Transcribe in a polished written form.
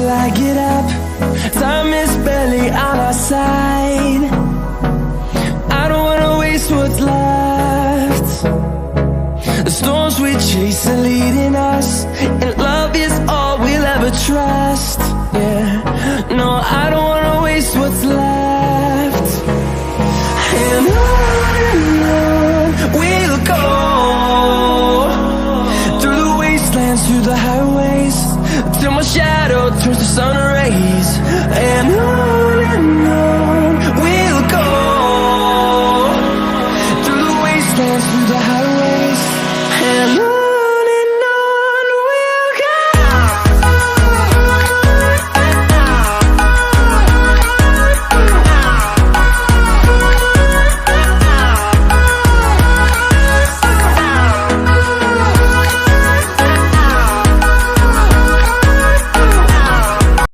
I get up, time is barely on our side. I don't wanna waste what's left. The storms we chase are leading us, and love is all we'll ever trust. Yeah, no, I don't